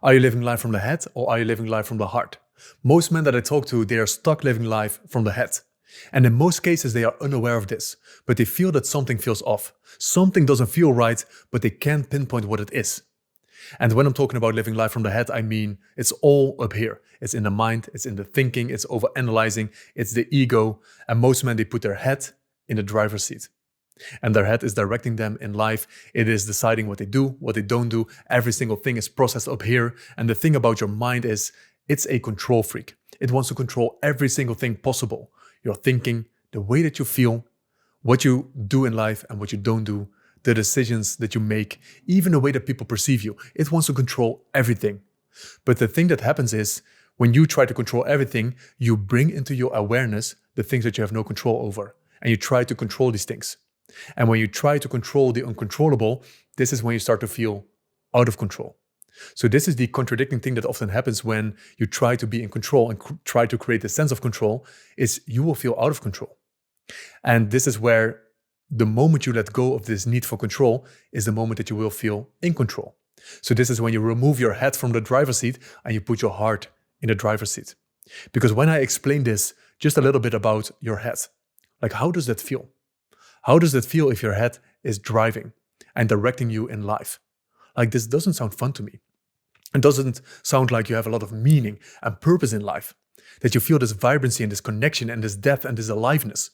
Are you living life from the head or are you living life from the heart? Most men that I talk to, they are stuck living life from the head. And in most cases, they are unaware of this, but they feel that something feels off. Something doesn't feel right, but they can't pinpoint what it is. And when I'm talking about living life from the head, I mean it's all up here. It's in the mind, it's in the thinking, it's overanalyzing, it's the ego. And most men, they put their head in the driver's seat. And their head is directing them in life. It is deciding what they do, what they don't do. Every single thing is processed up here. And the thing about your mind is it's a control freak. It wants to control every single thing possible. Your thinking, the way that you feel, what you do in life and what you don't do, the decisions that you make, even the way that people perceive you. It wants to control everything. But the thing that happens is when you try to control everything, you bring into your awareness the things that you have no control over. And you try to control these things. And when you try to control the uncontrollable, this is when you start to feel out of control. So this is the contradicting thing that often happens when you try to be in control and try to create a sense of control, is you will feel out of control. And this is where the moment you let go of this need for control is the moment that you will feel in control. So this is when you remove your head from the driver's seat and you put your heart in the driver's seat. Because when I explain this, just a little bit about your head, like how does that feel? How does it feel if your head is driving and directing you in life? Like, this doesn't sound fun to me. It doesn't sound like you have a lot of meaning and purpose in life, that you feel this vibrancy and this connection and this depth and this aliveness.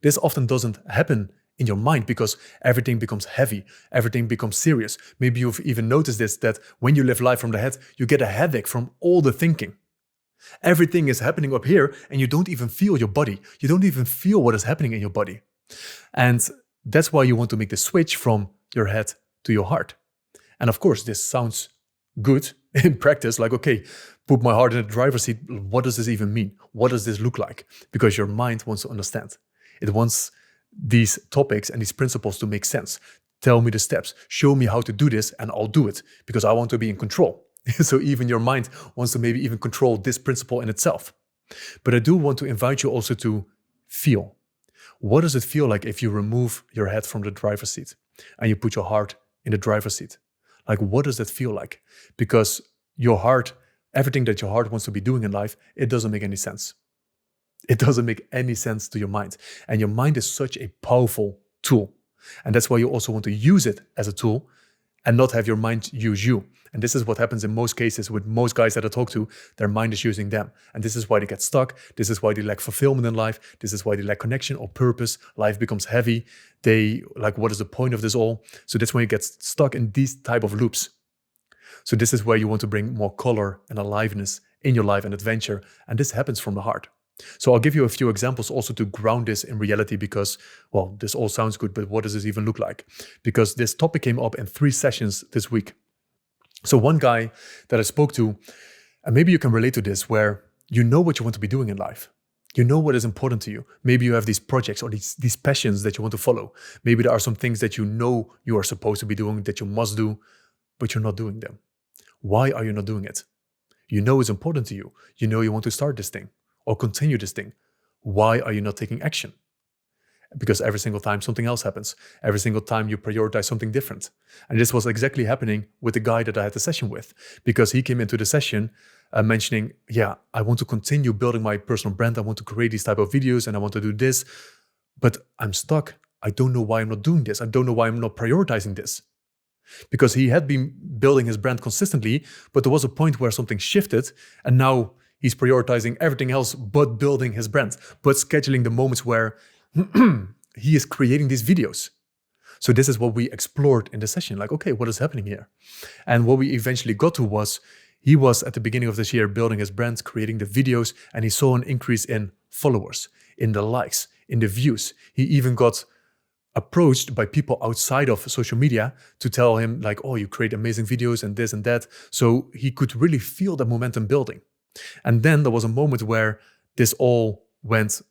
This often doesn't happen in your mind because everything becomes heavy, everything becomes serious. Maybe you've even noticed this, that when you live life from the head, you get a headache from all the thinking. Everything is happening up here and you don't even feel your body. You don't even feel what is happening in your body. And that's why you want to make the switch from your head to your heart. And of course, this sounds good in practice, like, okay, put my heart in the driver's seat. What does this even mean? What does this look like? Because your mind wants to understand. It wants these topics and these principles to make sense. Tell me the steps, show me how to do this, and I'll do it because I want to be in control. So even your mind wants to maybe even control this principle in itself. But I do want to invite you also to feel. What does it feel like if you remove your head from the driver's seat and you put your heart in the driver's seat? Like, what does that feel like? Because your heart, everything that your heart wants to be doing in life, it doesn't make any sense. It doesn't make any sense to your mind. And your mind is such a powerful tool. And that's why you also want to use it as a tool and not have your mind use you. And this is what happens in most cases with most guys that I talk to. Their mind is using them. And this is why they get stuck. This is why they lack fulfillment in life. This is why they lack connection or purpose. Life becomes heavy. They like, what is the point of this all? So that's when you get stuck in these type of loops. So this is where you want to bring more color and aliveness in your life and adventure. And this happens from the heart. So I'll give you a few examples also to ground this in reality because, well, this all sounds good, but what does this even look like? Because this topic came up in 3 sessions this week. So one guy that I spoke to, and maybe you can relate to this, where you know what you want to be doing in life. You know what is important to you. Maybe you have these projects or these passions that you want to follow. Maybe there are some things that you know you are supposed to be doing, that you must do, but you're not doing them. Why are you not doing it? You know it's important to you. You know you want to start this thing or continue this thing. Why are you not taking action? Because every single time something else happens. Every single time you prioritize something different. And this was exactly happening with the guy that I had the session with. Because he came into the session mentioning, yeah, I want to continue building my personal brand. I want to create these type of videos and I want to do this. But I'm stuck. I don't know why I'm not doing this. I don't know why I'm not prioritizing this. Because he had been building his brand consistently, but there was a point where something shifted and now he's prioritizing everything else but building his brand, but scheduling the moments where he is creating these videos. So this is what we explored in the session. Like, okay, what is happening here? And what we eventually got to was, he was at the beginning of this year building his brand, creating the videos, and he saw an increase in followers, in the likes, in the views. He even got approached by people outside of social media to tell him like, oh, you create amazing videos and this and that. So he could really feel the momentum building. And then there was a moment where this all went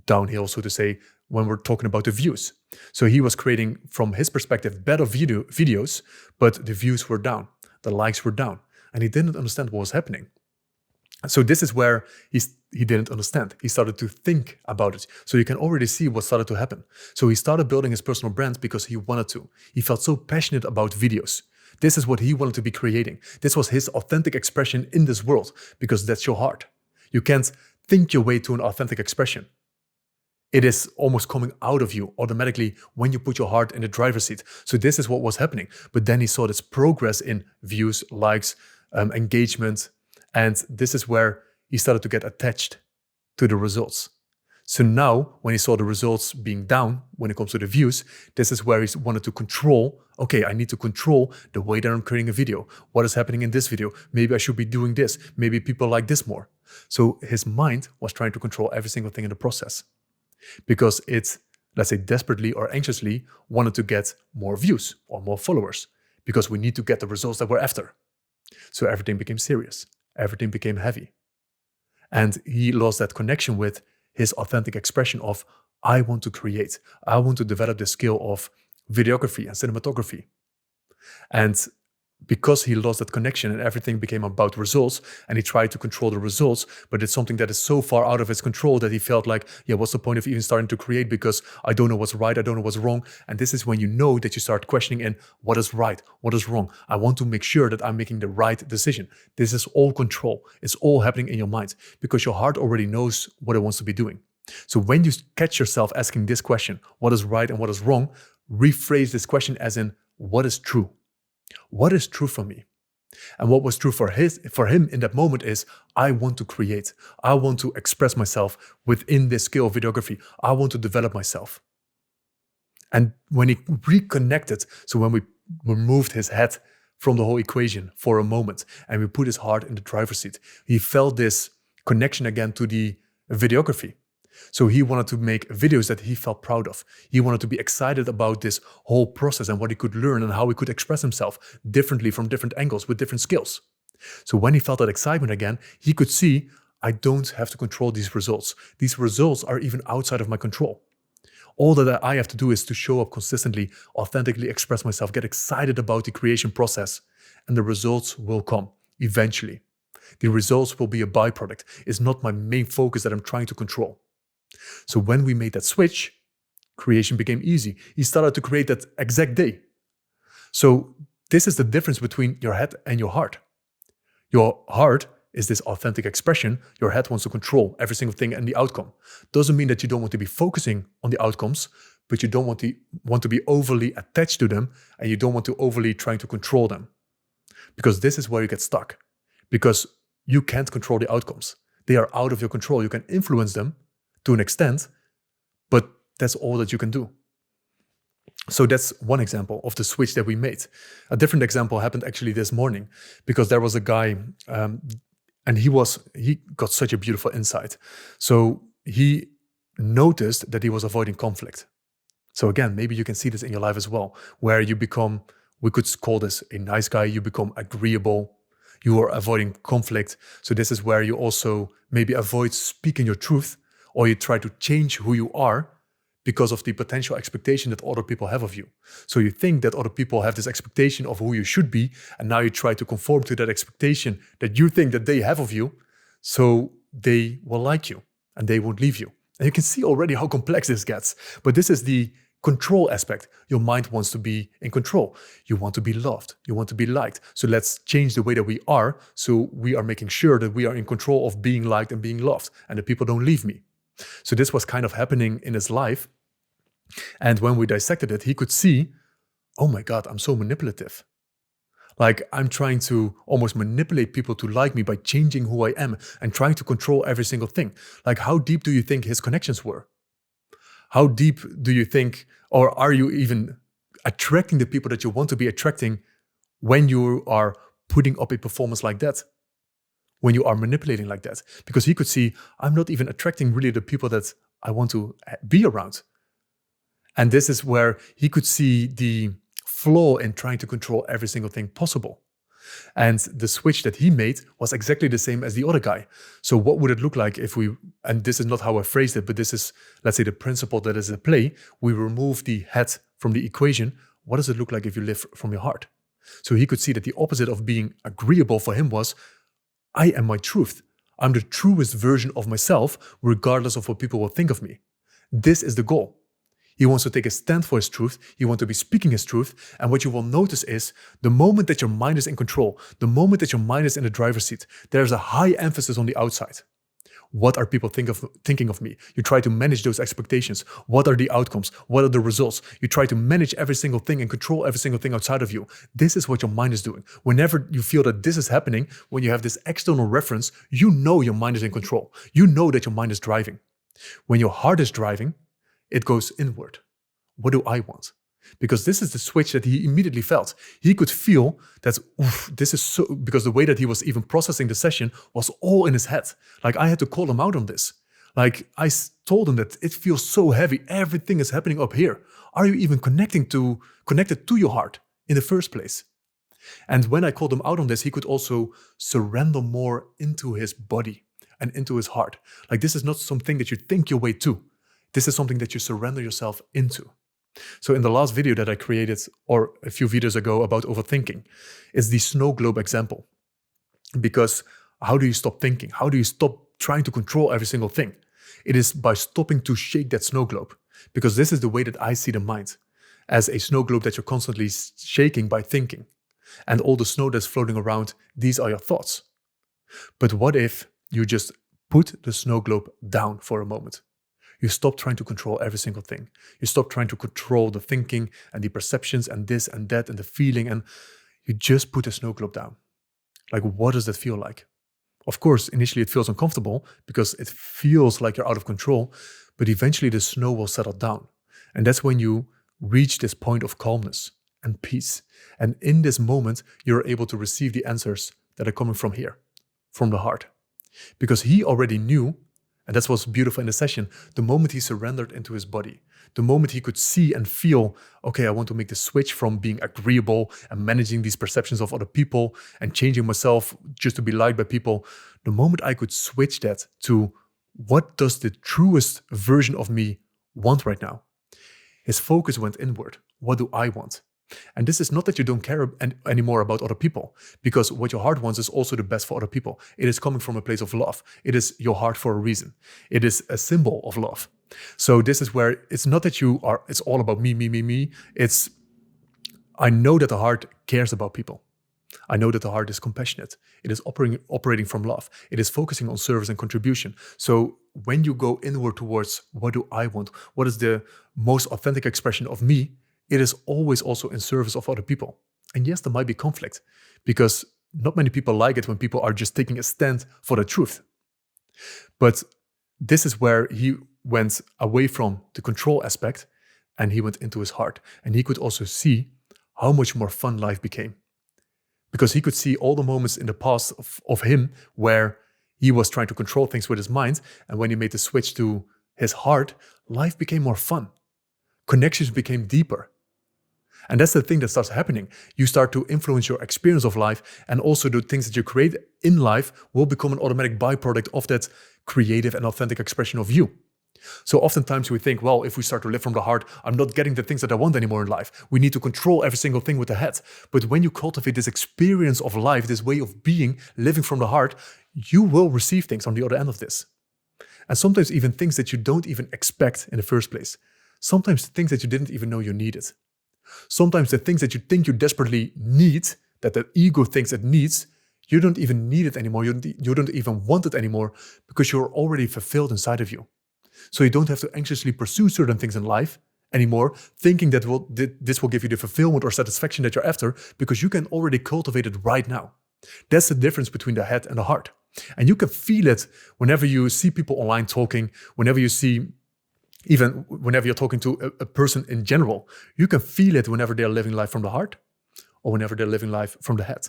downhill, so to say, when we're talking about the views. So he was creating, from his perspective, better videos, but the views were down, the likes were down, and he didn't understand what was happening. So this is where he didn't understand. He started to think about it. So you can already see what started to happen. So he started building his personal brand because he wanted to. He felt so passionate about videos This is what he wanted to be creating. This was his authentic expression in this world, because that's your heart. You can't think your way to an authentic expression. It is almost coming out of you automatically when you put your heart in the driver's seat. So this is what was happening. But then he saw this progress in views, likes, engagement. And this is where he started to get attached to the results. So now, when he saw the results being down when it comes to the views, this is where he wanted to control. Okay, I need to control the way that I'm creating a video. What is happening in this video? Maybe I should be doing this. Maybe people like this more. So his mind was trying to control every single thing in the process, because it, let's say, desperately or anxiously wanted to get more views or more followers, because we need to get the results that we're after. So everything became serious. Everything became heavy. And he lost that connection with his authentic expression of, I want to create. I want to develop the skill of videography and cinematography. And because he lost that connection and everything became about results, and he tried to control the results, but it's something that is so far out of his control that he felt like, yeah, what's the point of even starting to create, because I don't know what's right, I don't know what's wrong. And this is when you know that you start questioning in what is right, what is wrong. I want to make sure that I'm making the right decision. This is all control. It's all happening in your mind, because your heart already knows what it wants to be doing. So when you catch yourself asking this question, what is right and what is wrong, rephrase this question as in, what is true? What is true for me? And what was true for him in that moment is, I want to create. I want to express myself within this skill of videography. I want to develop myself. And when he reconnected, so when we removed his head from the whole equation for a moment and we put his heart in the driver's seat, he felt this connection again to the videography. So he wanted to make videos that he felt proud of. He wanted to be excited about this whole process and what he could learn and how he could express himself differently from different angles with different skills. So when he felt that excitement again, he could see, I don't have to control these results. These results are even outside of my control. All that I have to do is to show up consistently, authentically express myself, get excited about the creation process, and the results will come eventually. The results will be a byproduct. It's not my main focus that I'm trying to control. So when we made that switch, creation became easy. He started to create that exact day. So this is the difference between your head and your heart. Your heart is this authentic expression. Your head wants to control every single thing and the outcome. Doesn't mean that you don't want to be focusing on the outcomes, but you don't want to be overly attached to them, and you don't want to overly trying to control them. Because this is where you get stuck. Because you can't control the outcomes. They are out of your control. You can influence them to an extent, but that's all that you can do. So that's one example of the switch that we made. A different example happened actually this morning, because there was a guy, and he got such a beautiful insight. So he noticed that he was avoiding conflict. So again, maybe you can see this in your life as well, where you become, we could call this a nice guy, you become agreeable, you are avoiding conflict. So this is where you also maybe avoid speaking your truth, or you try to change who you are because of the potential expectation that other people have of you. So you think that other people have this expectation of who you should be, and now you try to conform to that expectation that you think that they have of you, so they will like you and they won't leave you. And you can see already how complex this gets. But this is the control aspect. Your mind wants to be in control. You want to be loved. You want to be liked. So let's change the way that we are, so we are making sure that we are in control of being liked and being loved, and that people don't leave me. So this was kind of happening in his life. And when we dissected it, he could see, oh my God, I'm so manipulative. Like, I'm trying to almost manipulate people to like me by changing who I am and trying to control every single thing. Like, how deep do you think his connections were? How deep do you think, or are you even attracting the people that you want to be attracting when you are putting up a performance like that? When you are manipulating like that? Because he could see, I'm not even attracting really the people that I want to be around. And this is where he could see the flaw in trying to control every single thing possible. And the switch that he made was exactly the same as the other guy. So what would it look like if we, and this is not how I phrased it, but this is, let's say, the principle that is at play. We remove the head from the equation. What does it look like if you live from your heart? So he could see that the opposite of being agreeable for him was, I am my truth. I'm the truest version of myself, regardless of what people will think of me. This is the goal. He wants to take a stand for his truth. He wants to be speaking his truth. And what you will notice is the moment that your mind is in control, the moment that your mind is in the driver's seat, there's a high emphasis on the outside. What are people thinking of me? You try to manage those expectations. What are the outcomes? What are the results? You try to manage every single thing and control every single thing outside of you. This is what your mind is doing. Whenever you feel that this is happening, when you have this external reference, you know your mind is in control. You know that your mind is driving. When your heart is driving, it goes inward. What do I want? Because this is the switch that he immediately felt. He could feel that, this is so, because the way that he was even processing the session was all in his head. Like, I had to call him out on this. Like, I told him that it feels so heavy. Everything is happening up here. Are you even connected to your heart in the first place? And when I called him out on this, he could also surrender more into his body and into his heart. Like, this is not something that you think your way to. This is something that you surrender yourself into. So in the last video that I created, or a few videos ago, about overthinking, is the snow globe example. Because how do you stop thinking? How do you stop trying to control every single thing? It is by stopping to shake that snow globe. Because this is the way that I see the mind, as a snow globe that you're constantly shaking by thinking. And all the snow that's floating around, these are your thoughts. But what if you just put the snow globe down for a moment? You stop trying to control every single thing. You stop trying to control the thinking and the perceptions and this and that and the feeling, and you just put the snow globe down. Like, what does that feel like? Of course, initially it feels uncomfortable because it feels like you're out of control, but eventually the snow will settle down. And that's when you reach this point of calmness and peace. And in this moment, you're able to receive the answers that are coming from here, from the heart. Because he already knew. And that's what's beautiful in the session. The moment he surrendered into his body, the moment he could see and feel, okay, I want to make the switch from being agreeable and managing these perceptions of other people and changing myself just to be liked by people. The moment I could switch that to what does the truest version of me want right now? His focus went inward. What do I want? And this is not that you don't care anymore about other people, because what your heart wants is also the best for other people. It is coming from a place of love. It is your heart for a reason. It is a symbol of love. So this is where it's not that it's all about me, me, me, me. I know that the heart cares about people. I know that the heart is compassionate. It is operating from love. It is focusing on service and contribution. So when you go inward towards what do I want? What is the most authentic expression of me? It is always also in service of other people. And yes, there might be conflict because not many people like it when people are just taking a stand for the truth. But this is where he went away from the control aspect and he went into his heart. And he could also see how much more fun life became. Because he could see all the moments in the past of him where he was trying to control things with his mind. And when he made the switch to his heart, life became more fun. Connections became deeper. And that's the thing that starts happening. You start to influence your experience of life, and also the things that you create in life will become an automatic byproduct of that creative and authentic expression of you. So oftentimes we think, well, if we start to live from the heart, I'm not getting the things that I want anymore in life. We need to control every single thing with the head. But when you cultivate this experience of life, this way of being, living from the heart, you will receive things on the other end of this. And sometimes even things that you don't even expect in the first place. Sometimes things that you didn't even know you needed. Sometimes the things that you think you desperately need, that the ego thinks it needs, you don't even need it anymore. You don't even want it anymore because you're already fulfilled inside of you. So you don't have to anxiously pursue certain things in life anymore, thinking that this will give you the fulfillment or satisfaction that you're after, because you can already cultivate it right now. That's the difference between the head and the heart. And you can feel it whenever you see people online talking, whenever you see, even whenever you're talking to a person in general, you can feel it whenever they're living life from the heart or whenever they're living life from the head.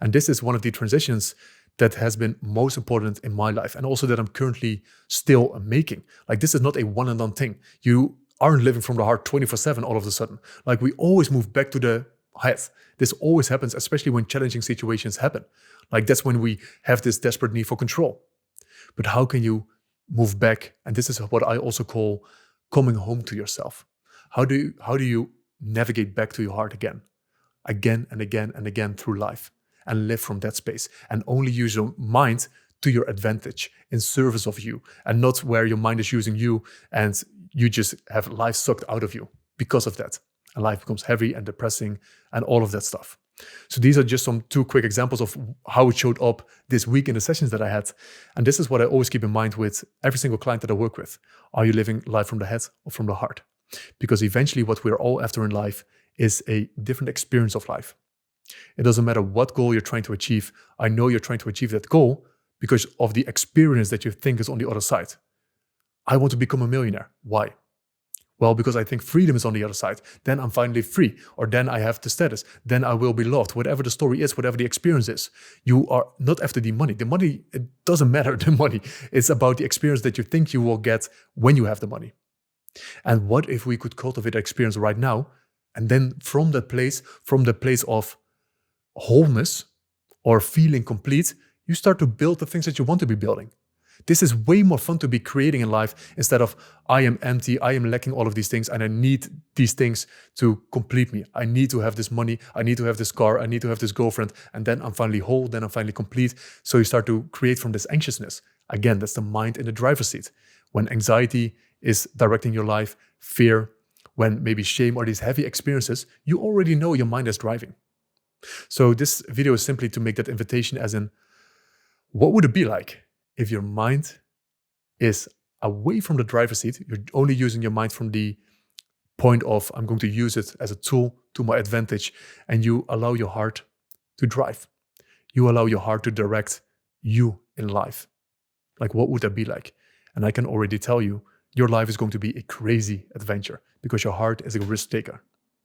And this is one of the transitions that has been most important in my life, and also that I'm currently still making. Like, this is not a one and done thing. You aren't living from the heart 24/7 all of a sudden. Like, we always move back to the head. This always happens, especially when challenging situations happen. Like, that's when we have this desperate need for control. But how can you move back? And this is what I also call coming home to yourself. How do you navigate back to your heart again and again and again through life, and live from that space, and only use your mind to your advantage in service of you, and not where your mind is using you and you just have life sucked out of you because of that. And life becomes heavy and depressing and all of that stuff. So these are just some 2 quick examples of how it showed up this week in the sessions that I had. And this is what I always keep in mind with every single client that I work with. Are you living life from the head or from the heart? Because eventually what we're all after in life is a different experience of life. It doesn't matter what goal you're trying to achieve. I know you're trying to achieve that goal because of the experience that you think is on the other side. I want to become a millionaire. Why? Well, because I think freedom is on the other side. Then I'm finally free, or then I have the status. Then I will be loved. Whatever the story is, whatever the experience is, you are not after the money. The money, it doesn't matter, the money. It's about the experience that you think you will get when you have the money. And what if we could cultivate that experience right now? And then from that place of wholeness or feeling complete, you start to build the things that you want to be building. This is way more fun to be creating in life instead of I am empty, I am lacking all of these things and I need these things to complete me. I need to have this money, I need to have this car, I need to have this girlfriend, and then I'm finally whole, then I'm finally complete. So you start to create from this anxiousness. Again, that's the mind in the driver's seat. When anxiety is directing your life, fear, when maybe shame or these heavy experiences, you already know your mind is driving. So this video is simply to make that invitation as in, what would it be like if your mind is away from the driver's seat? You're only using your mind from the point of, I'm going to use it as a tool to my advantage, and you allow your heart to drive. You allow your heart to direct you in life. Like, what would that be like? And I can already tell you, your life is going to be a crazy adventure because your heart is a risk taker.